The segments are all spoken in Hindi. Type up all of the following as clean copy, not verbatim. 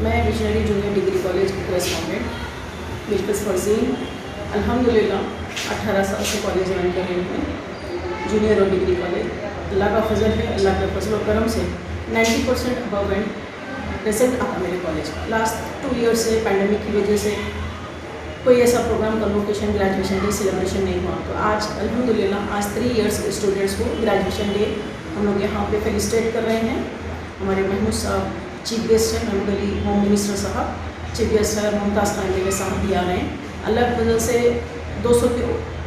मैं मिशनरी जूनियर डिग्री कॉलेज की करेस्पॉन्डेंट बिल्किस फरजीन अल्हम्दुलिल्लाह 18 साल से कॉलेज ज्वाइन कर रही हूँ। जूनियर और डिग्री कॉलेज अल्लाह का फजल है, अल्लाह के फजल और करम से 90% अबव एंड रिजल्ट आता मेरे कॉलेज का। लास्ट 2 ईयर से पैंडमिक की वजह से कोई ऐसा programme convocation graduation day celebration नहीं हुआ, तो आज अल्हम्दुलिल्लाह आज 3 ईयर्स के स्टूडेंट्स को ग्रेजुएशन डे हम लोग यहाँ पे फेलिसिटेट कर रहे हैं। हमारे महमूद साहब चीफ गेस्ट हैं, महमूद अली होम मिनिस्टर साहब चीफ गेस्ट है, मुमताज़ खान के साहब भी आ रहे हैं। अल्लाह की वजह से 200 के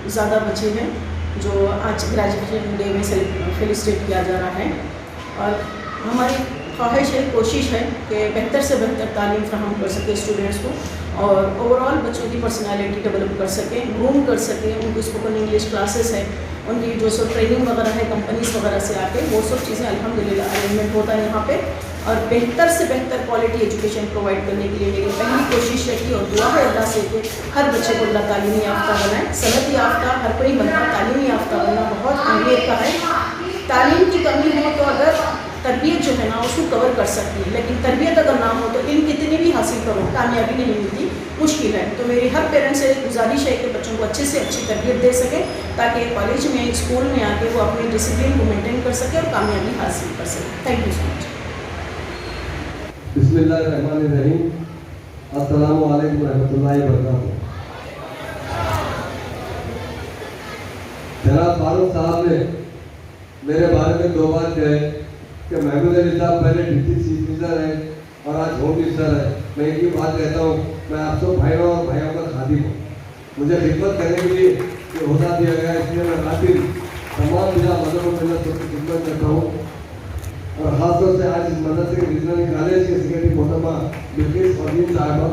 ज़्यादा बच्चे हैं जो आज ग्रेजुएशन डे में फेलिसिटेट किया जा रहा है। और हमारी ख्वाहिश है, कोशिश है कि बेहतर से बेहतर तालीम फ्राहम कर सके स्टूडेंट्स को और ओवरऑल बच्चों की पर्सनालिटी डेवलप कर सकें, ग्रूम कर सकें। उनकी स्पोकन इंग्लिश क्लासेस है, उनकी जो सब ट्रेनिंग वगैरह है कंपनीज वगैरह से आके वो सब चीज़ें अल्हम्दुलिल्लाह अरेंजमेंट होता है यहाँ पे। और बेहतर से बेहतर क्वालिटी एजुकेशन प्रोवाइड करने के लिए मेरी पहली कोशिश है कि और दुआ है अल्लाह से कि हर बच्चे को अल्लाह तालीमी याफ्ता बनाए। सनत याफ्ता हर कोई बनना, तालीमी याफ्ता बनना बहुत अहमियत का है। तालीम की कमी हो तो अगर तरबियत जो है ना उसको कवर कर सकती है, लेकिन तरबियत अगर ना हो तो इल्म कितनी भी हासिल करो कामयाबी नहीं मिलती, मुश्किल है। तो मेरी हर पेरेंट्स से गुजारिश है कि बच्चों को अच्छे से अच्छी तरबियत दे सके ताकि कॉलेज में स्कूल में आके वो अपने डिसिप्लिन को मेंटेन कर सके और कामयाबी हासिल कर सके। Thank you so much. बिस्मिल्लाहिर्रहमानिर्रहीम। अस्सलामु अलैकुम रहमतुल्लाहि व बरकातुहू। जनाब फारूक साहब ने मेरे बारे में 2 बात कहे कि महमूद अली साहब पहले डिप्टी चीफ मिनिस्टर है और आज होम मिनिस्टर है। मैं एक ही बात कहता हूँ, मैं आप सब भाइयों और भाइयों का खादिम हूँ। मुझे खिदमत करने के लिए ये होता दिया गया, इसलिए मैं खातिर तमाम बिना मदद और मिलत सबकी खिदमत करता हूँ। और ख़ासतौर से आज इस मदरसे के रीजनल कॉलेज के सेक्रेटरी मोहतरमा बिल्किस फरजीन साहबा,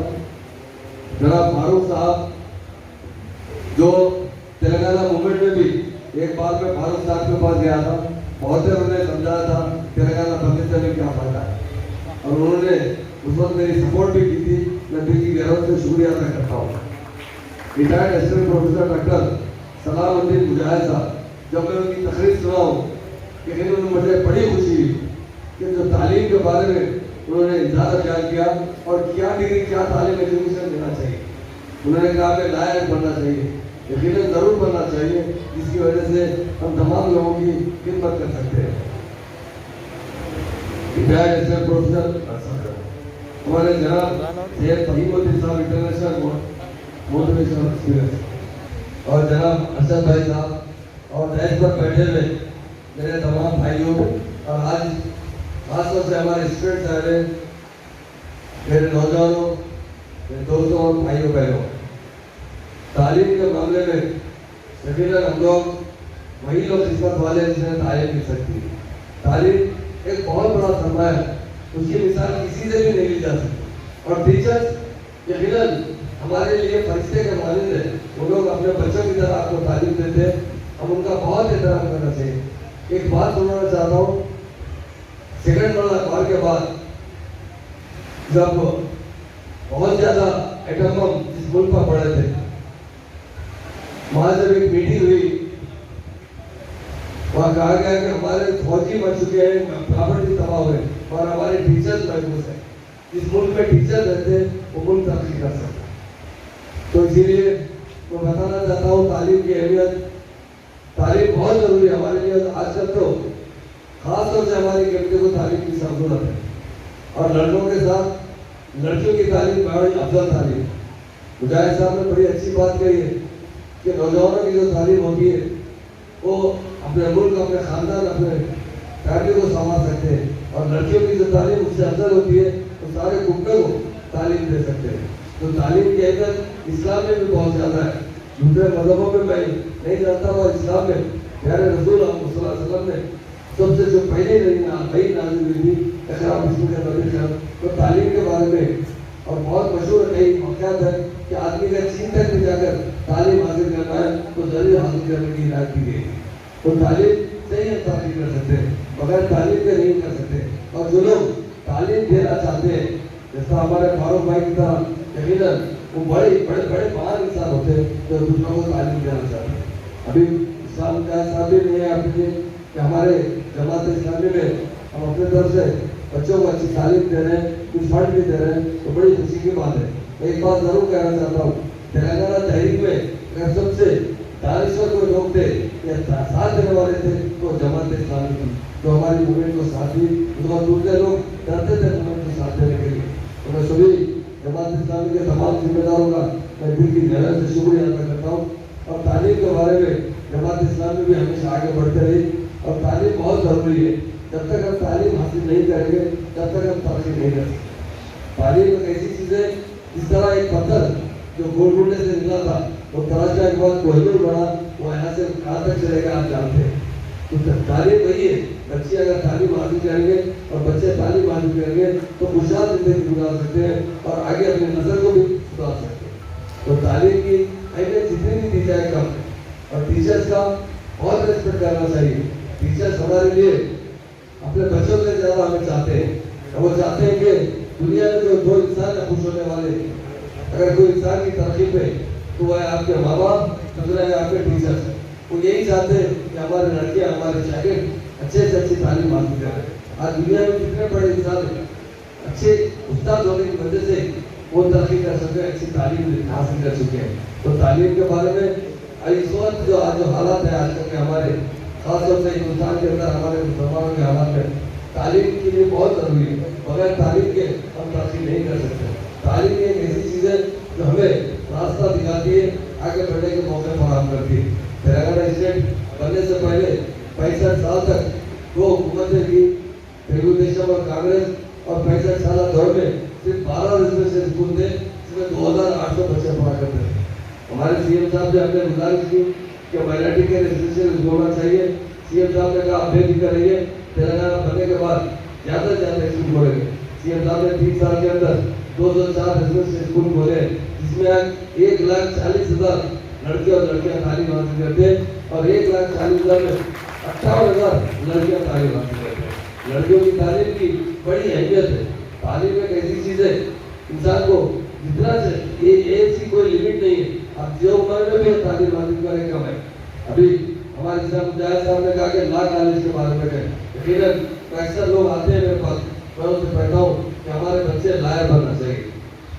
जनाब फारूक साहब जो तेलंगाना मूवमेंट में भी एक बार मैं फारूक साहब के पास गया था, बहुत देर उन्होंने समझाया था तेलंगाना बंदिशा में क्या फ़ायदा है और उन्होंने उस वक्त मेरी सपोर्ट भी की थी। मैं दिल की गहराई से शुक्रिया अदा करता हूँ। Retired assistant professor doctor Salamuddin Mujahid साहब, जब मैं उनकी तकरीर सुना हूँ लेकिन उन्होंने मुझे बड़ी खुशी हुई कि जो तालीम के बारे में उन्होंने इज़हार ख्याल किया और क्या डिग्री क्या तालीम एजुकेशन देना चाहिए। उन्होंने कहा कि लायक बनना चाहिए, यकीनन ज़रूर बनना चाहिए, जिसकी वजह से हम तमाम लोगों की खिदमत कर सकते हैं। प्रोफेसर हमारे जनाब सैयद फहीमुद्दीन साहब इंटरनेशनल मोटिवेशनल स्पीकर और जनाब अरशद भाई साहब और दहेज पर बैठे हुए मेरे तमाम भाइयों और आज खासतौर से हमारे स्टूडेंट्स आए, मेरे नौजवानों, मेरे दोस्तों और भाइयों बहनों, तालीम के मामले में यकीनन हम लोग वही लोग किस्मत वाले जिन्हें तालीम मिल सकती है। तालीम एक बहुत बड़ा सरमाया है, उसकी मिसाल किसी से भी नहीं ली जा सकती। और टीचर्स यकीनन हमारे लिए फरिश्ते के मालिक है, वो लोग अपने बच्चों की तरह आपको तालीम देते हैं, हम उनका बहुत एहतराम करना चाहिए। एक बात सुनाना चाहता हूँ, सेकेंड वर्ल्ड वॉर के बाद जब बहुत ज़्यादा एटम बम जिस मुल्क पर पड़े थे, वहाँ जब एक मीटिंग हुई, वहाँ कहा गया कि हमारे फौजी मर चुके हैं, प्रॉपर्टी तबाह हुए और हमारे टीचर्स महफूज हैं। जिस मुल्क में टीचर रहते हैं वो मुल्क तरक्की कर सकता है। तो इसीलिए मैं बताना चाहता हूँ तालीम की अहमियत, तालीम बहुत ज़रूरी है हमारे लिए। आजकल तो खास तौर से हमारी कम्युनिटी को तालीम की ज़रूरत है और लड़कों के साथ लड़कियों की तालीम बड़ी अफजल तालीम। मुजाहिद साहब ने बड़ी अच्छी बात कही है कि नौजवानों की जो तालीम होती है वो अपने मुल्क, अपने ख़ानदान, अपने फैमिली को संभाल सकते हैं और लड़कियों की जो तालीम उससे अफजल होती है तो सारे गुप्ता को तालीम दे सकते हैं। तो तालीम की अहमियत इस्लाम में भी बहुत ज़्यादा है, दूसरे मज़हबों में मैं नहीं जानता और इस्लाम में प्यारे रसूल सल्लल्लाहु अलैहि वसल्लम ने सबसे जो पहले नई नाज़िल हुई थी इक़रा बिस्मिक रब्बिक ख़लक़, तो तालीम के बारे में और बहुत मशहूर कई वाक़यात है कि आदमी का चीन तक भी जाकर तालीम हासिल करना है तो ज़रूर हासिल करने की हिदायत दी गई। तो तालीम से ही हम तरक्की कर सकते हैं, बगैर तालीम के नहीं कर सकते। और जो लोग तालीम देना चाहते हैं, जैसा हमारे फारूक भाई की तरह, यकीनन वो बड़े बड़े बड़े महान इंसान होते हैं जो दूसरों को तालीम देना चाहते हैं। अभी इस्लाम का साबित नहीं है आपके कि हमारे जमात इस्लामी में हम अपने तरफ से बच्चों को अच्छी तालीम दे रहे हैं, कुछ फंड भी दे रहे हैं, तो बड़ी खुशी की बात है। मैं एक बात जरूर कहना चाहता हूँ, तेलंगाना तहरीक में अगर सबसे दानिश्वर कोई लोग थे या साथ देने वाले थे तो जमात इस्लामी थी, जो हमारी मूवमेंट को साथ दी। उसके दूसरे लोग डरते थे मूवमेंट को साथ देने के लिए। तो मैं सभी जमात इस्लामी के तमाम जिम्मेदारों का मैं दिल की गहराई से शुक्रिया अदा करता हूँ। और तालीम के बारे में जमात इस्लामी भी हमेशा आगे बढ़ते रही, और तालीम बहुत ज़रूरी है। जब तक हम तालीम हासिल नहीं करेंगे तब तक हम तरक्की नहीं कर सकते। तालीम एक ऐसी चीज़ है, जिस तरह एक पत्थर जो गोलगुंडे से निकला था वो तराशा के बाद कोहिनूर बना, वो यहाँ से कहाँ तक चलेगा आप जानते हैं। तो तालीम वही है, बच्चे अगर तालीम हासिल करेंगे और बच्चे तालीम हासिल करेंगे तो खुशहाल जिंदगी गुजार सकते हैं और आगे अपनी नस्ल को भी सुधार सकते हैं। तो तालीम की अहमियत जितनी भी दी जाए कम है, और टीचर्स का बहुत रिस्पेक्ट करना चाहिए। टीचर्स हमारे लिए अपने बच्चों से ज़्यादा हमें चाहते हैं, और वो चाहते हैं कि दुनिया में जो दो इंसान है खुश होने वाले, अगर कोई इंसान की तरक्की पे तो वह आपके माँ बाप, दूसरा है आपके टीचर्स। वो यही चाहते हैं कि हमारे लड़के हमारे शागिर्द अच्छे से अच्छी तालीम हासिल करें। आज दुनिया में कितने बड़े इंसान अच्छे उस्ताद होने की वजह से वो तरक्की कर सके, अच्छी तालीम हासिल कर चुके हैं। तो तालीम के बारे में इस वक्त जो आज जो हालात है आजकल के हमारे, खासतौर से हिंदुस्तान के अंदर हमारे मुसलमानों के हालात में तालीम के लिए बहुत जरूरी है। बगैर तालीम के हम तरक्की नहीं कर सकते। तालीम एक ऐसी चीज़ है जो हमें रास्ता दिखाती है, आगे बढ़ने के मौके फराहम करती है। तेलंगाना स्टेट बनने से पहले 65 साल तक दो हुकूमतें की, तेलुगु देशम और कांग्रेस, और 65 साल दौर में सिर्फ 12 रेजिडेंशियल स्कूल थे, जिसमें 2800 बच्चे पढ़ा करते थे। हमारे सीएम साहब ने हमने गुजारिश की कि माइनॉरिटी के रेजिडेंशियल स्कूल होना चाहिए। सीएम साहब ने कहा आप बेफिक्र रहिए, तेलंगाना बनने के बाद ज़्यादा से ज़्यादा स्कूल खोलेंगे। सीएम साहब ने 3 साल के अंदर 204 रेजिडेंशियल स्कूल खोले, जिसमें 1,40,000 लड़के और लड़कियां तालीम हासिल करते हैं, और 1,40,000 में 58,000 लड़कियां तालीम हासिल करते हैं। लड़कियों की तालीम की बड़ी अहमियत है। तालीम एक ऐसी चीज़ है, इंसान को जितना से एज की कोई लिमिट नहीं है, आप जो उम्र में भी तालीम हासिल करें कम है। अभी हमारे मुजाहिद साहब ने कहा कि लॉ कॉलेज के बारे में कहें, अक्सर लोग आते हैं मेरे पास, मैं उनसे कहता हूँ कि हमारे बच्चे लायर बनना चाहिए,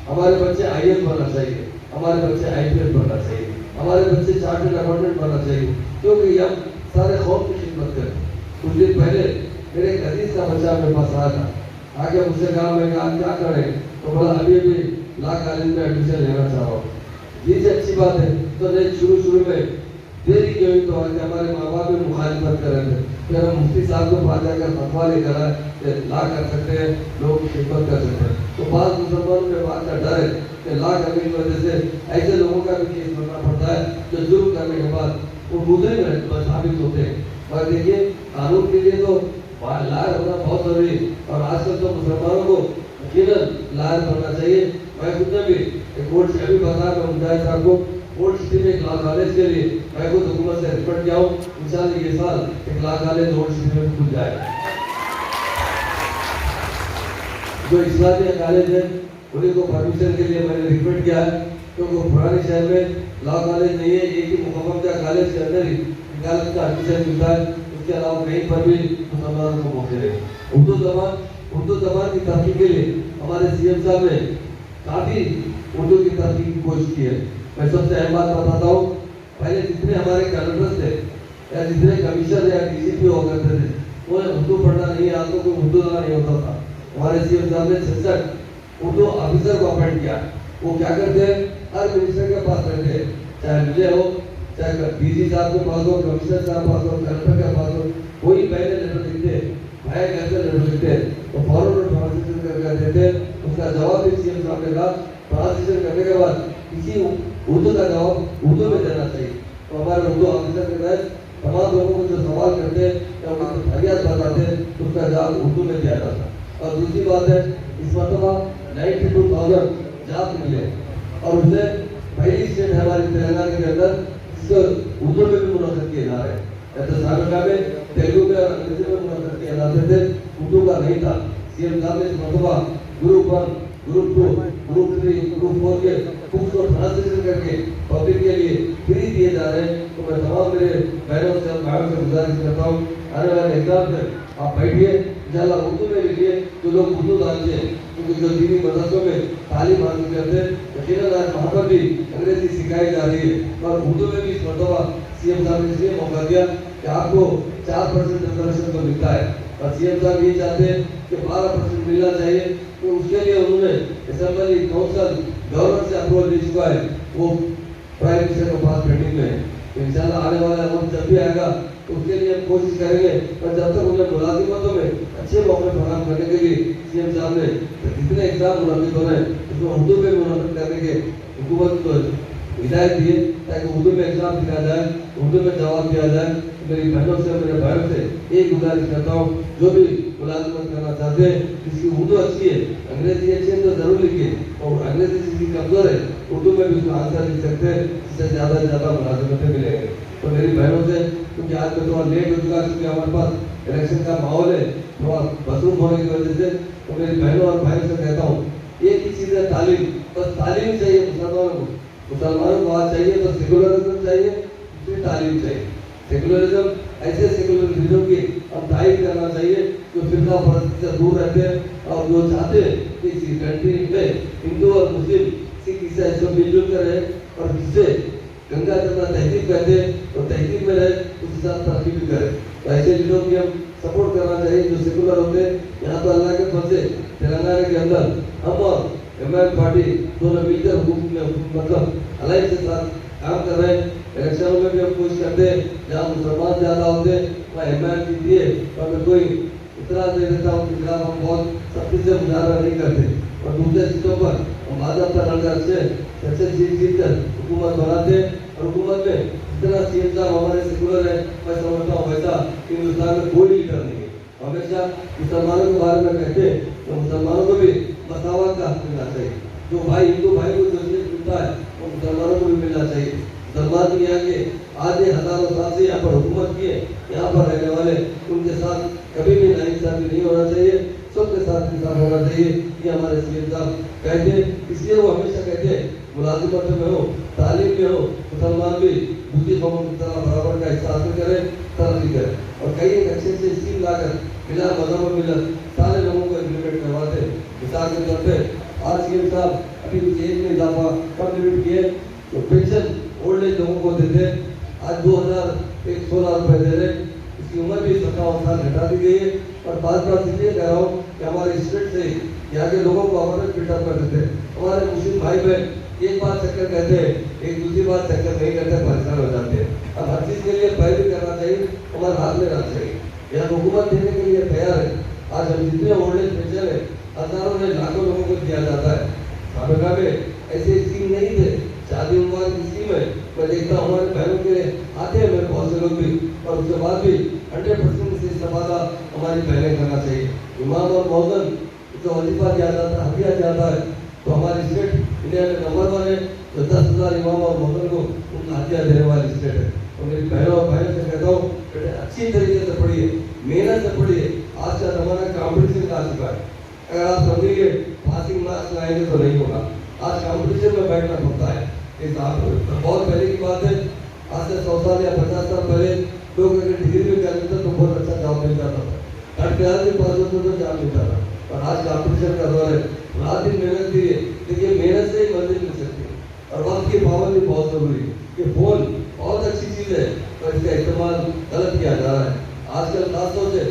हमारे बच्चे IAS बनना चाहिए, हमारे बच्चे IPS बनना चाहिए, हमारे बच्चे चार्टर्ड अकाउंटेंट बनना चाहिए, क्योंकि हम सारे कौम की खिदमत करें। कुछ दिन पहले मेरे एक अजीज का बच्चा मेरे पास आया था, आगे मुझसे कहा मैं कहा क्या करें, तो बोला अभी भी लॉ कॉलेज में एडमिशन लेना चाह रहा हूँ। ये अच्छी बात है। तो नहीं शुरू में देरी क्यों हुई, तो हमारे माँ बाप भी मुखालिफत कर रहे थे, फिर हम मुफ्ती साहब को पास जाकर फतवा लेकर आए कि ला कर सकते हैं, लोग की खिदमत कर सकते हैं। तो बाद मुसलमानों के बात का डर है कि ला करने की वजह से ऐसे लोगों का भी केस बनना पड़ता है जो जुर्म करने के बाद वो मुजरिम साबित होते हैं। और देखिए कानून के लिए तो लायर होना बहुत जरूरी है, और आजकल तो मुसलमानों को यकीनन लायर बनना चाहिए। मैं खुद ने भी एक कोर्ट से अभी बताया, मैं मुजाहिद साहब को कोर्ट सिटी में एक लॉ कॉलेज के लिए मैं खुद हुकूमत से रिपोर्ट किया हूँ। इंशाल्लाह ये साल एक लॉ कॉलेज कोर्ट सिटी में खुल जाएगा। जो इस्लामिया कॉलेज है उन्हीं को परमिशन के लिए मैंने रिक्वेस्ट किया है, क्योंकि पुराने शहर में लॉ कॉलेज नहीं है, एक ही मुकम्मल कॉलेज के अंदर ही निकाल का एडमिशन मिलता है, उसके अलावा कहीं पर भी मुसलमानों को मौके रहे। उर्दू जबान की तरक्की के लिए हमारे सीएम साहब ने काफ़ी उर्दू की तरक्की की कोशिश की है। मैं सबसे अहम बात बताता हूँ, पहले जितने हमारे कलेक्टर्स थे या जितने कमिश्नर या DCP हो करते थे, वो उर्दू पढ़ना नहीं आता, कोई उर्दू जाना नहीं होता था। हमारे सीएम साहब ने 66 उर्दू ऑफिसर को अपॉइंट किया। वो क्या करते हैं, हर मिनिस्टर के पास रहते हैं, चाहे मुझे हो, चाहे DG साहब के पास हो, कमिश्नर साहब के पास हो, कलेक्टर के पास हो, कोई पहले लेटर लिखते हैं, भाई कैसे लेटर लिखते हैं, तो फॉरन ट्रांसलेशन करके देते हैं। उसका जवाब भी सीएम साहब ने कहा ट्रांसलेशन करने के बाद किसी उर्दू का जवाब उर्दू में देना चाहिए। तो हमारे उर्दू ऑफिसर के तहत तमाम लोगों को जो सवाल करते हैं या उनको फरियाद बताते हैं, तो उसका जवाब उर्दू में दिया जाता है। और दूसरी बात है, इस मरतबा 92,000 जॉब मिले, और उससे पहली स्टेट है हमारी तेलंगाना के अंदर जिसको उर्दू में भी मुनक़िद किए जा रहे हैं। तो साबिका में तेलुगु में और अंग्रेजी में मुनक़िद किए जाते थे, उर्दू का नहीं था। सीएम साहब ने इस मरतबा ग्रुप 1, ग्रुप 2, ग्रुप 3, ग्रुप 4 के बुक्स को ट्रांसलेशन करके पब्लिक के लिए फ्री दिए जा रहे हैं। तो मैं तमाम मेरे बहनों से भाइयों से गुजारिश करता हूँ, आने वाले एग्जाम में आप बैठिए, इंशाल्लाह उर्दू में लिखिए, जो जो लोग उर्दू जानते हैं, क्योंकि जो दीनी मदरसों में तालीम हासिल करते हैं, यकीनन आज वहाँ पर भी अंग्रेजी सिखाई जा रही है। और उर्दू में भी इस मरतबा सीएम साहब ने इसलिए मौका दिया कि आपको 4% रिजर्वेशन तो मिलता है, और सीएम साहब ये चाहते हैं कि 12% मिलना चाहिए। तो उसके लिए उन्होंने असेंबली काउंसिल गवर्नर से अप्रूवल ले चुका है, वो प्राइम मिनिस्टर के पास पेंडिंग में है। तो इंशाल्लाह आने वाला वक्त जब भी आएगा तो उसके लिए हम कोशिश करेंगे, और जब तक उन्हें मुलाजिमतों में अच्छे मौके फराहम करने के लिए सीएम साहब ने जितने एग्जाम मुनाफिक हो रहे हैं उसमें उर्दू में मुनाफिक करने के हुकूमत को हिदायत दिए, ताकि उर्दू में एग्जाम दिया जाए, उर्दू में जवाब दिया जाए। मेरी बहनों से, मेरे भाइयों से एक गुजारिश करता हूँ, जो भी मुलाजिमत करना चाहते हैं, जिसकी उर्दू अच्छी है, अंग्रेजी अच्छी है तो जरूर लिखिए, और अंग्रेजी जिसकी कमजोर है उर्दू में भी उसका आंसर लिख सकते हैं, जिससे ज़्यादा से ज़्यादा मुलाजिमतें मिलेंगे। तो मेरी बहनों से, क्योंकि आज में थोड़ा लेट हो चुका, क्योंकि हमारे पास इलेक्शन का माहौल है थोड़ा मसरूफ होने की वजह से, तो मेरी बहनों और भाइयों से कहता हूँ, एक ही चीज़ है तालीम। बस तालीम चाहिए मुसलमानों को आज चाहिए तो सेकुलरिज्म चाहिए, फिर तालीम चाहिए। सेकुलरिज्म ऐसे सेकुलरिज्म की हम तारीफ करना चाहिए जो फिरका परस्ती से दूर रहते हैं और जो चाहते हैं कि इसी कंट्री में हिंदू और मुस्लिम सिख ईसाई सब मिलजुल कर रहे, और जिससे गंगा जमुना तहजीब कहते हैं तो तहजीब में रहे, उसके साथ तरक्की भी करे। तो ऐसे लीडरों की हम सपोर्ट करना चाहिए जो सेकुलर होते हैं। यहाँ तो अल्लाह के फल से तेलंगाना के अंदर हम और एमआईएम पार्टी दोनों मिलकर मतलब अलायंस के साथ काम कर रहे हैं। इलेक्शनों में भी हम कोशिश करते हैं जहाँ मुसलमान ज़्यादा होते हैं वहाँ एमआईएम जीती है, और मैं कोई इतना दे देता हूँ कि खिलाफ हम बहुत सख्ती से मुजाहरा नहीं करते, और दूसरे सीटों पर हम बाज़ाब्ता लड़कर अच्छे जीत कर हुकूमत बनाते हैं। और हुकूमत में जितना सीएम साहब हमारे सेकुलर है, मैं समझता हूँ वैसा हिंदुस्तान में कोई लीडर नहीं है। हमेशा मुसलमानों के बारे में कहते हैं तो मुसलमानों को भी मसावत का हक मिलना चाहिए। जो भाई हिंदू भाई को जो मिलता है वो मुसलमानों को भी मिलना चाहिए। मुसलमान भी यहाँ के आधे हजारों साल से यहाँ पर हुकूमत किए, यहाँ पर रहने वाले, उनके साथ कभी भी नाइंसाफी नहीं होना चाहिए, सबके साथ इंसाफ होना चाहिए। ये हमारे सीएम साहब कहते हैं, इसलिए वो हमेशा कहते हैं मुलाजिमत में हो, तालीम में हो, मुसलमान भी दूसरी कौमों की तरह बराबर का हिस्सा हासिल करें, तरक्की करें। और कई एक अच्छे से स्कीम लाकर बिना मजहब और मिलत सारे लोगों को इम्प्लीमेंट करवाते। मिसाल के तौर पर आज सीएम साहब अभी कुछ एज में इजाफा कब लिमिट किए, तो पेंशन ओल्ड एज लोगों को देते हैं, आज 2116 रुपये दे रहे। इसकी उम्र भी 57 साल घटा दी गई है। और बात इसलिए कह रहा हूँ कि हमारे स्टेट से यहाँ के लोगों को अवेयरनेस बिल्डअप कर देते हैं। हमारे मुस्लिम भाई बहन एक बार चक्कर कहते हैं, एक दूसरी बार चक्कर नहीं करते, परेशान हो जाते हैं। अब हर चीज़ के लिए पैरवी करना चाहिए, हमारे हाथ में रहना चाहिए। यहाँ हुकूमत देने के लिए तैयार है। आज हम जितने ओल्ड एज पेंशन है हजारों में लाखों लोगों को दिया जाता है। साबिका में ऐसे स्कीम नहीं थे, शादी मुबारक की स्कीम है। मैं देखता हूँ हमारे बहनों के आते हैं मेरे बहुत से लोग भी, और उसके बाद भी 100% से इस्तेमाल हमारी बहनें करना चाहिए। इमाम और मौजन जो वजीफा दिया जाता है, हदिया जाता है, तो हमारी स्टेट इंडिया में नंबर 1 है, जो 10,000 इमाम और मौजन को उनका हदिया देने वाली स्टेट है। तो मेरी बहनों और भाइयों से कहता हूँ बेटे अच्छी तरीके से पढ़िए, मेहनत से पढ़िए। आज का ज़माना कॉम्पिटिशन का आ चुका है। अगर आप समझिए पासिंग मार्क्स लाएंगे तो नहीं होगा, आज कॉम्पिटिशन में बैठना पड़ता है। इस बहुत पहले की बात है, आज से 100 साल या 50 साल पहले लोग अगर डिग्री में कर लेते तो बहुत अच्छा जॉब मिल जाता था, अगर भी पास होते तो जॉब मिलता था। और आज कॉम्पिटिशन का दौर है, रात दिन मेहनत कीजिए, देखिए मेहनत से ही मंजिल मिल सकती है। और वक्त की पाबंदी बहुत जरूरी है। ये फोन बहुत अच्छी चीज़ है, पर इसका इस्तेमाल गलत किया जा रहा है। आजकल खासतौर से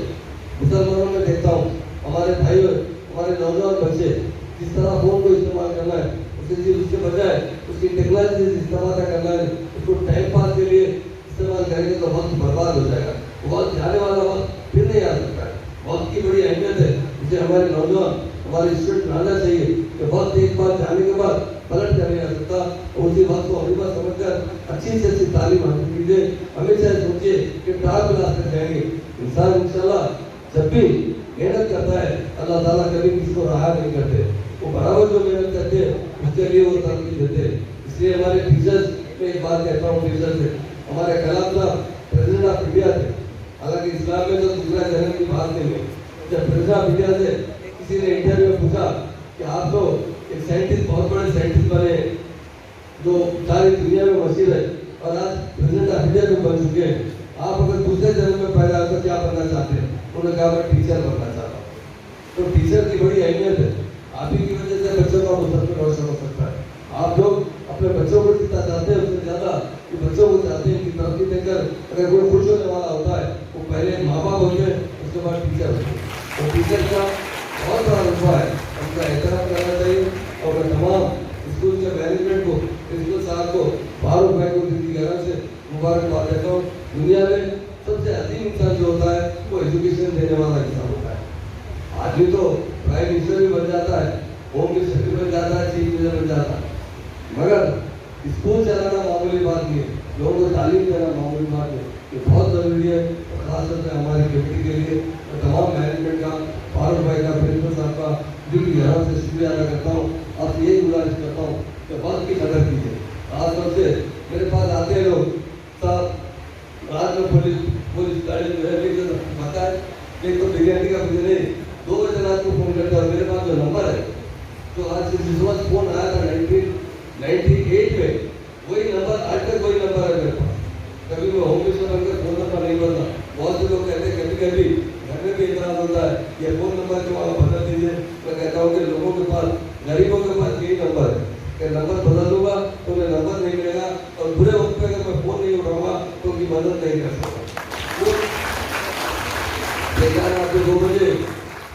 मुसलमानों में देखता हूँ, हमारे भाई हमारे नौजवान बच्चे जिस तरह फोन को इस्तेमाल करना है, उसके बजाय उसकी टेक्नोलॉजी से इस्तेमाल करना है, उसको टाइम पास के लिए इस्तेमाल करेंगे तो वक्त बर्बाद हो जाएगा। वक्त जाने वाला वक्त फिर नहीं आ सकता है। वक्त की बड़ी अहमियत है, इसे हमारे नौजवान हमारे स्टूडेंट जानना चाहिए कि वक्त एक बार जाने के बाद पलट कर नहीं आ सकता। और उसी बात को हमेशा समझकर अच्छी से अच्छी तालीम हासिल कीजिए। हमेशा सोचिए कि टाल मिला कर जाएंगे। इंसान इंशाल्लाह जब भी मेहनत करता है, अल्लाह ताला कभी किसी को रहा नहीं करते, वो बराबर जो मेहनत करते हैं उसके लिए वो तरक्की देते हैं। इसलिए हमारे टीचर्स में एक बात कहता हूँ, टीचर्स से हमारे कलाम साहब प्रेसिडेंट ऑफ इंडिया थे। हालांकि इस्लाम में तो दूसरा जन्म की बात नहीं है। जब प्रेसिडेंट ऑफ इंडिया से किसी ने इंटरव्यू में पूछा कि आप तो एक साइंटिस्ट, बहुत बड़े साइंटिस्ट बने जो सारी दुनिया में मशहूर है, और आज प्रेसिडेंट ऑफ इंडिया में बन चुके हैं, आप अगर दूसरे जन्म में पैदा होकर क्या बनना चाहते हैं? उन्होंने कहा मैं टीचर बनना चाहता हूँ। तो टीचर की बड़ी अहमियत है। आप ही की वजह से बच्चों का मुस्तकबिल रोशन हो सकता है। आप लोग अपने बच्चों को जितना चाहते हैं उससे ज़्यादा कि बच्चों को चाहते हैं कि तरक्की देकर अगर कोई खुश होने वाला होता है वो पहले माँ बाप होते हैं, उसके बाद टीचर होते हैं। तो टीचर का बहुत बड़ा रुतबा है, उनका एहतराम करना चाहिए। और मैं तमाम स्कूल के मैनेजमेंट को, प्रिंसिपल साहब को, फारूक भाई को दिल की गहराई से मुबारकबाद देता हूँ। दुनिया में सबसे अजीम इंसान जो होता है वो एजुकेशन देने वाला इंसान होता है। आदमी तो प्राइम मिनिस्टर भी बन जाता है, होम मिनिस्टर भी बन जाता है, चीफ मिनिस्टर बन जाता है, मगर स्कूल चलाना मामूली बात नहीं है, लोगों को तालीम देना मामूली बात है। ये बहुत ज़रूरी है और खासतौर से हमारी कमेटी के लिए मैं तमाम मैनेजमेंट का, फारूक भाई का, प्रिंसिपल साहब का दिल की गहराई से शुक्रिया अदा करता हूँ। आपसे यही गुजारिश करता हूँ कि वक्त की कदर कीजिए। खासतौर से मेरे पास आते हैं लोग, साहब रात में पुलिस गाड़ी जो है लेकर आता है, एक तो बिरयानी का मुझे नहीं 2 बजे रात को फ़ोन करता है। मेरे पास जो नंबर है जो आज जिस वक्त फ़ोन आया था 1998 में, वही नंबर आज तक वही नंबर है मेरे पास। कभी मैं होम मिनिस्टर बनकर फ़ोन नंबर नहीं बदला। बहुत से लोग कहते हैं कभी कभी घर में भी इतना होता है ये फ़ोन नंबर जो आप बदल दीजिए। मैं कहता हूँ कि लोगों के पास, गरीबों के पास यही नंबर है कि नंबर बदल दूंगा तो मैं नंबर नहीं मिलेगा और बुरे वक्त पे अगर मैं फ़ोन नहीं उठाऊंगा तो उनकी मदद नहीं कर सकता। रात को 2 बजे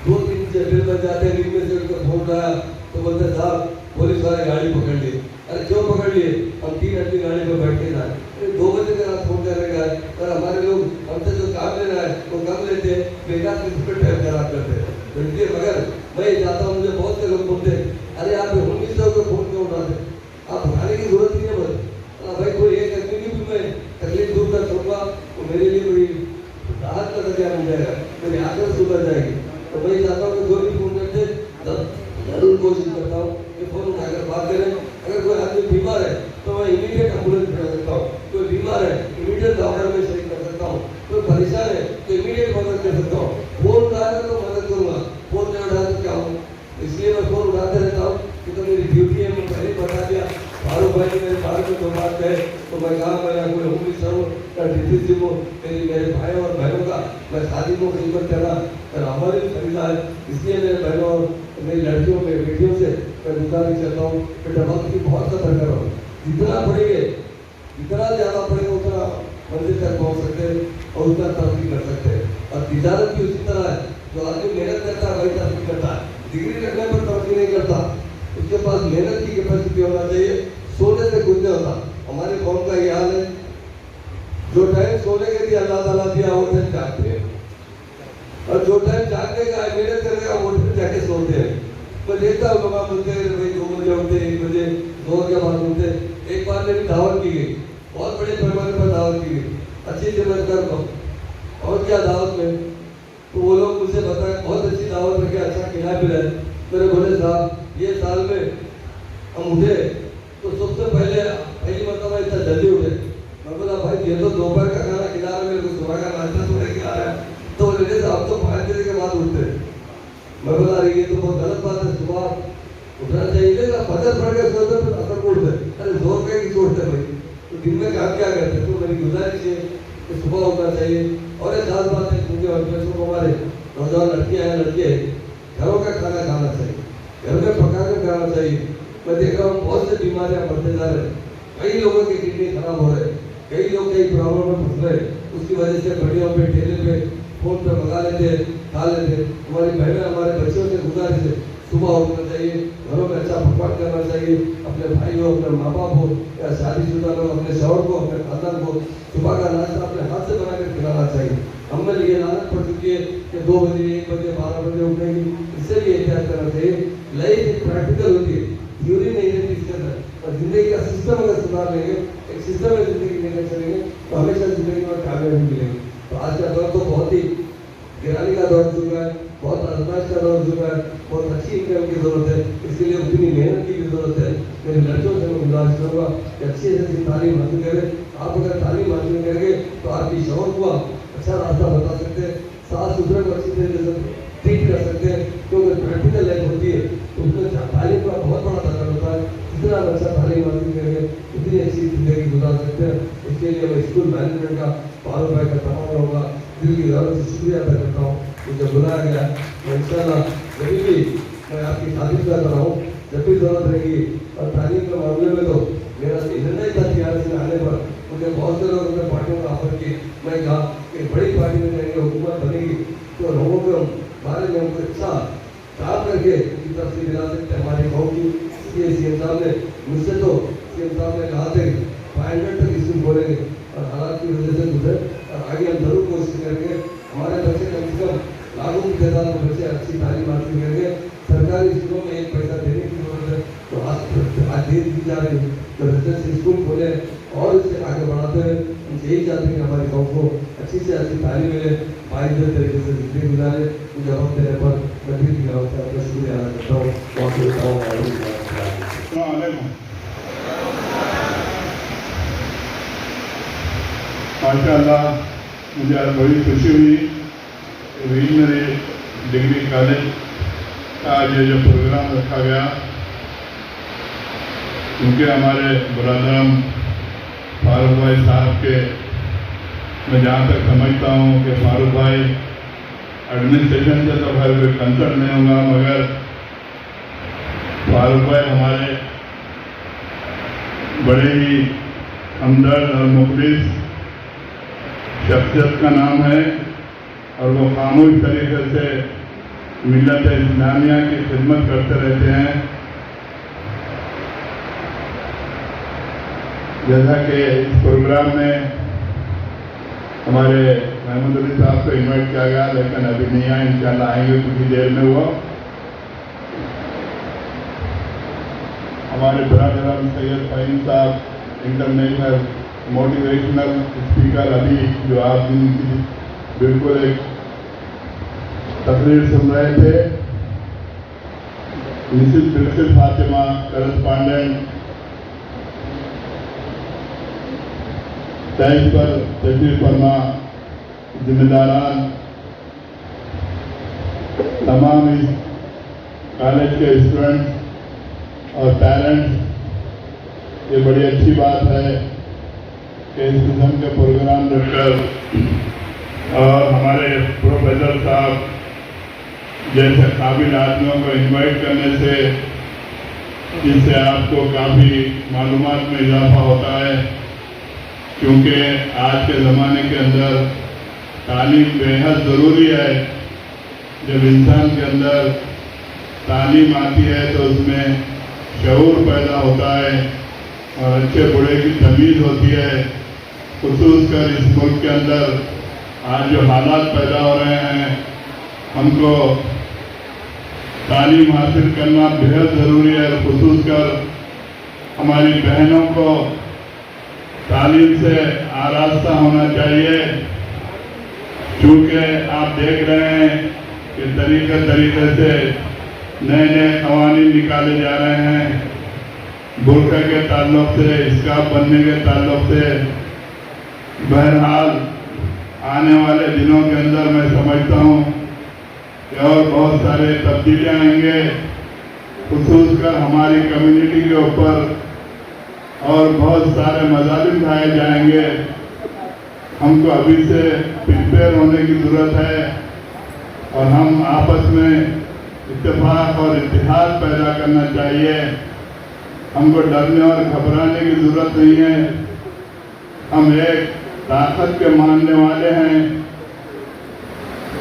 2-3 से फिर बज जाते हैं, नींद में से उनका फ़ोन आया तो बोलते साहब पुलिस वाले गाड़ी पकड़ लिए। अरे क्यों पकड़ लिए? हम 3 आदमी गाड़ी में बैठ के जाए। 2 बजे के रात फ़ोन करने का है और हमारे लोग हमसे जो काम लेना है वो कम लेते हैं, बेकार किसी पर टाइम खराब करते हैं। इसलिए मगर मैं चाहता हूँ, मुझे बहुत से लोग बोलते हैं अरे आप होम मिनिस्टर को फ़ोन क्यों उठाते, आप उठाने की जरूरत नहीं है। बस भाई कोई एक आदमी की भी मैं तकलीफ दूर कर सकूँगा तो मेरे लिए कोई राहत का दरिया मिल जाएगा, मेरी आदत सुधर जाएगी। तो मैं चाहता हूँ कि जो भी फ़ोन करते जरूर कोशिश करता हूँ कि फ़ोन उठाकर बात करें। अगर कोई आदमी बीमार है तो मैं इमीडिएट एम्बुलेंस भेज सकता हूँ, कोई बीमार है इमीडिएट डॉक्टर में शरीक कर सकता हूँ, कोई परेशान है तो इमीडिएट मदद कर सकता हूँ। फ़ोन उठाकर तो मदद करूँगा, फ़ोन नहीं उठा तो क्या हूँ। इसलिए मैं फ़ोन उठाते रहता हूँ कि तो मेरी ड्यूटी है। मैं पहले बता दिया, फारूक भाई ने मेरे बारे में जो बात कहे तो मैं कहा मैं कोई होम मिनिस्टर हूँ या डिप्टी हूँ, मेरे भाई और बहनों का मैं शादी को खिदमत करना हमारी खरीदा है। इसलिए मेरे बहनों और मेरी लड़कियों में बेटियों से मैं गुजारिश करता हूँ बेटा वक्त की बहुत कदर करो। जितना पढ़ेंगे, जितना ज़्यादा पढ़ेंगे उतना मंजिल तक पहुँच सकते हैं और उतना तरक्की कर सकते हैं। और तिजारत भी उसी तरह है, जो आदमी मेहनत करता है वही तरक्की करता है। डिग्री रखने पर तरक्की नहीं करता, उसके पास मेहनत की कैपेसिटी होना चाहिए, सोने से कुछ नहीं होता। हमारे कौम का ये हाल है, जो टाइम सोने के लिए अल्लाह ताला दिया वो टाइम जागते हैं, और जो टाइम जागने का है मेहनत करने का वो टाइम जाके सोते हैं। मैं देखता हूँ लोग बोलते हैं भाई 2 बजे उठते, 1 बजे 2 के बाद उठते। एक बार मेरी दावत की गई, बहुत बड़े पैमाने पर दावत की गई, अच्छी से मैं कर पाऊँ। और क्या दावत में तो वो लोग मुझसे बताए बहुत अच्छी दावत रखे, अच्छा खिला पिलाए। मेरे बोले साहब ये साल में हम उठे तो सबसे पहली मतलब इतना जल्दी उठे। मैं बोला भाई ये तो दोपहर का खाना खिला रहा है, मेरे को सुबह का नाश्ता थोड़ा खिला रहा है। तो बोले साहब तो 5 बजे के बाद उठते। मैं बोला ये तो बहुत गलत बात है, सुबह उठना चाहिए। फजर पड़ गया सोचते फिर असर को उठते, अरे जोर के सोचते भाई तो दिन में काम क्या करते। तो मेरी गुजारिश है कि सुबह उठना चाहिए। और एक खास बात है क्योंकि हमारे नौजवान लड़कियाँ हैं, लड़के घरों का खाना खाना चाहिए, घर में पका कर खाना चाहिए। मैं देख रहा हूँ बहुत से बीमारियाँ बढ़ते जा रहे हैं, कई लोगों की किडनी खराब हो रहे हैं, कई लोग कई प्रॉब्लम में फंस रहे हैं। उसकी वजह से बढ़ियों पे ठेले पे फ़ोन पे मंगा लेते, खा लेते। हमारी बहनें हमारे बच्चों से गुजारिश है सुबह उठना चाहिए, घरों में अच्छा पकवान करना चाहिए। अपने भाई हो, अपने माँ बाप हो या शादीशुदा लोग, अपने शौहर को, अपने खानदान को सुबह का नाश्ता अपने हाथ से बना कर खिलाना चाहिए। हमने ये आदत पड़ चुकी है कि 2 बजे, 1 बजे, 12 बजे उठेंगे, इससे भी एहतियात करना चाहिए। लाइफ एक प्रैक्टिकल होती है, थ्योरी नहीं रहती इसके अंदर। और जिंदगी का सिस्टम अगर सुधार लेंगे, एक सिस्टम में जिंदगी लेकर चलेंगे तो हमेशा जिंदगी में कामयाबी मिलेगी। तो आज का दौर तो बहुत ही गिरानी का दौर चुका है, बहुत आजमाइश का दौर चुका है, बहुत अच्छी इनकम की जरूरत है, इसके लिए उतनी मेहनत की भी जरूरत है। मेरी लड़कियों से मैं गुजारिश करूँगा कि अच्छी से तालीम हासिल करें। आप अगर तालीम हासिल करेंगे तो आपकी शौहर को अच्छा रास्ता बता सकते हैं, साफ सुथरे को अच्छी तरीके से ट्रीट कर सकते हैं। क्योंकि प्रैक्टिकल लाइफ होती है तो उसमें तालीम का बहुत बड़ा दर्जा होता है। जितना अच्छा तालीम हासिल करेंगे उतनी अच्छी जिंदगी गुजार सकते हैं। इसके लिए मैं स्कूल मैनेजमेंट का, फारूक भाई का, तमाम लोगों का दिल की गौरव से शुक्रिया अदा करता हूँ। मुझे बुलाया गया, मैं इंशाल्लाह कभी भी मैं आपकी तारीफ कर रहा हूँ, जब भी जरूरत रहेगी। और तारीफ के मामले में तो मेरा एजेंडा ही था TRS में आने पर। मुझे बहुत से लोगों ने पार्टियों का ऑफर की, मैं कहा कि बड़ी पार्टी में जाएंगे, हुकूमत बनेगी तो लोगों के बारे में हमको अच्छा काम करके की तरफ से मिला सकते हमारी गाँव की। इसलिए CM साहब ने मुझसे तो CM साहब ने कहा था 500 तक स्कूल खोलेंगे और हालात की वजह से गुजरे और आगे हम जरूर कोशिश करेंगे हमारे बच्चे कम से कम लाखों की तादाद में बच्चे अच्छी तालीम हासिल करेंगे। सरकारी स्कूलों में एक पैसा देने की जरूरत है तो आज देर की जा रही है तो रेजिडेंशियल स्कूल खोले और इससे आगे बढ़ाते हुए हम यही चाहते हैं कि हमारे गाँव को अच्छी से अच्छी तालीम मिले, बाइज्जत तरीके से जिंदगी गुजारे। मुझे वक्त देने पर मैं फिर भी गाँव से आपका शुक्रिया अदा करता हूँ। बहुत देता हूँ। माशाअल्लाह, मुझे आज बड़ी खुशी हुई रीजनल डिग्री कॉलेज का आज ये जो प्रोग्राम रखा गया, क्योंकि हमारे बुरादरम फारूक भाई साहब के, मैं जहाँ तक समझता हूँ कि फारूक भाई एडमिनिस्ट्रेशन से तो खैर कोई कंसर्न नहीं होगा, मगर फारूक भाई हमारे बड़े ही हमदर्द और मुखलिस शख्सियत का नाम है और वो खामोश तरीके से मिल्लत इस्लामिया की खिदमत करते रहते हैं। जैसा कि इस प्रोग्राम में हमारे महमूद अली साहब को इन्वाइट किया गया, लेकिन अभी नहीं आए, इंशाल्लाह आएंगे कुछ ही देर में। वो हमारे बरादर सैयद फ़हीम साहब इंटरनेशनल मोटिवेशनल स्पीकर, अभी जो आप उनकी बिल्कुल एक तकरीर सुन रहे थे। Mrs Bilkis Fatima correspondent time पर तशरीफ फरमा, जिम्मेदारान, तमाम इस कॉलेज के स्टूडेंट्स और पेरेंट्स, ये बड़ी अच्छी बात है कि इस किस्म के प्रोग्राम रखकर और हमारे प्रोफेसर साहब जैसे काबिल आदमियों को इनवाइट करने से, जिससे आपको काफ़ी मालूमात में इजाफा होता है, क्योंकि आज के ज़माने के अंदर तालीम बेहद ज़रूरी है। जब इंसान के अंदर तालीम आती है तो उसमें शऊर पैदा होता है और अच्छे बुरे की तमीज़ होती है। ख़ुसूसकर इस मुल्क के अंदर आज जो हालात पैदा हो रहे हैं, हमको तालीम हासिल करना बेहद ज़रूरी है। ख़ुसूसकर हमारी बहनों को तालीम से आरास्ता होना चाहिए, क्योंकि आप देख रहे हैं कि तरीके से नए नए क़वानीन निकाले जा रहे हैं, बुर्का के ताल्लुक से, स्कार्फ बनने के ताल्लुक से। बहरहाल आने वाले दिनों के अंदर मैं समझता हूँ कि और बहुत सारे तब्दीलियाँ आएंगे, ख़ुसूसकर हमारी कम्युनिटी के ऊपर, और बहुत सारे मज़ालिम ढाए जाएंगे। हमको अभी से प्रिपेयर होने की ज़रूरत है और हम आपस में इत्तेफाक और इत्तेहाद पैदा करना चाहिए। हमको डरने और घबराने की ज़रूरत नहीं है। हम एक ताकत के मानने वाले हैं।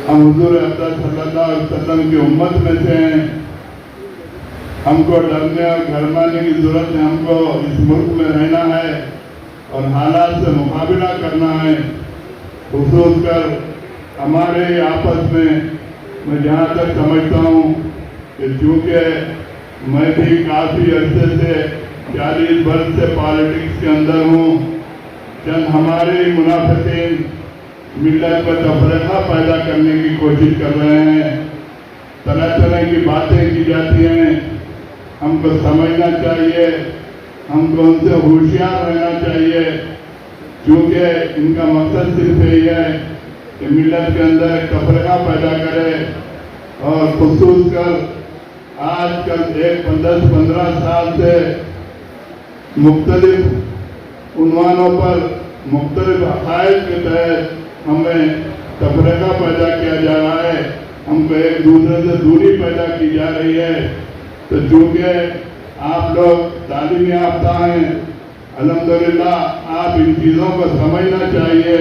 हम हुजूर अक़दस सल्लल्लाहु अलैहि वसल्लम की उम्मत में से हैं। हमको डरने और घबराने की ज़रूरत है। हमको इस मुल्क में रहना है और हालात से मुकाबला करना है। ख़ुसूसकर हमारे आपस में, मैं जहाँ तक समझता हूँ कि चूँकि मैं भी काफ़ी अरसे से 40 वर्ष से पॉलिटिक्स के अंदर हूँ, चंद हमारे मुनाफिकीन मिल्लत में तफरीका पैदा करने की कोशिश कर रहे हैं। तरह तरह की बातें की जाती हैं। हमको समझना चाहिए, हमको उनसे होशियार रहना चाहिए, क्योंकि इनका मकसद सिर्फ यही है कि मिल्लत के अंदर एक तफरीका पैदा करे। और ख़ुसूसकर आजकल एक 10-15 साल से मुख्तलिफ उन्वानों पर मुख्तलिफ हक़ाइक़ के तहत हमें तफरीका पैदा किया जा रहा है। हमको एक दूसरे से दूरी पैदा की जा रही है। तो चूंकि आप लोग तालीम याफ्ता हैं, अल्हम्दुलिल्लाह आप इन चीज़ों को समझना चाहिए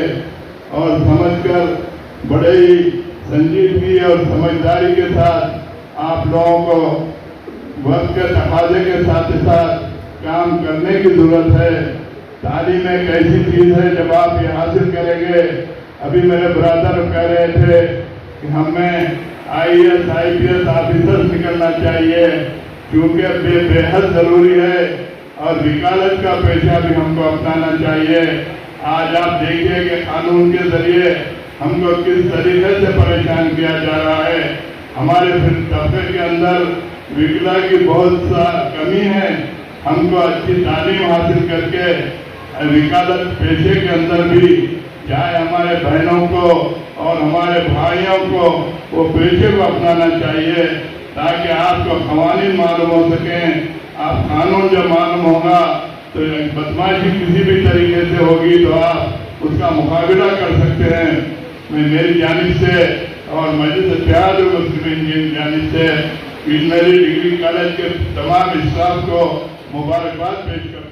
और समझकर बड़े ही संजीदगी और समझदारी के साथ आप लोगों को वक्त के तकाजे के साथ काम करने की जरूरत है। तालीम एक ऐसी चीज़ है, जब आप ये हासिल करेंगे, अभी मेरे ब्रदर कह रहे थे कि हमें IAS IPS ऑफिसर निकलना चाहिए, क्योंकि बेहद ज़रूरी है और वकालत का पेशा भी हमको अपनाना चाहिए। आज आप देखिए कि कानून के जरिए हमको किस तरीके से परेशान किया जा रहा है। हमारे तबके के अंदर विकला की बहुत सा कमी है। हमको अच्छी तालीम हासिल करके वकालत पेशे के अंदर भी, चाहे हमारे बहनों को और हमारे भाइयों को वो पेशे को अपनाना चाहिए, ताकि आपको कवानीन मालूम हो सकें। आप कानून जब मालूम होगा तो बदमाशी किसी भी तरीके से होगी तो आप उसका मुकाबला कर सकते हैं। मैं मेरी जानिब से और मजलिस इत्तेहाद मुस्लिमीन की जानिब से विजनरी डिग्री कॉलेज के तमाम स्टाफ को मुबारकबाद पेश करता हूँ।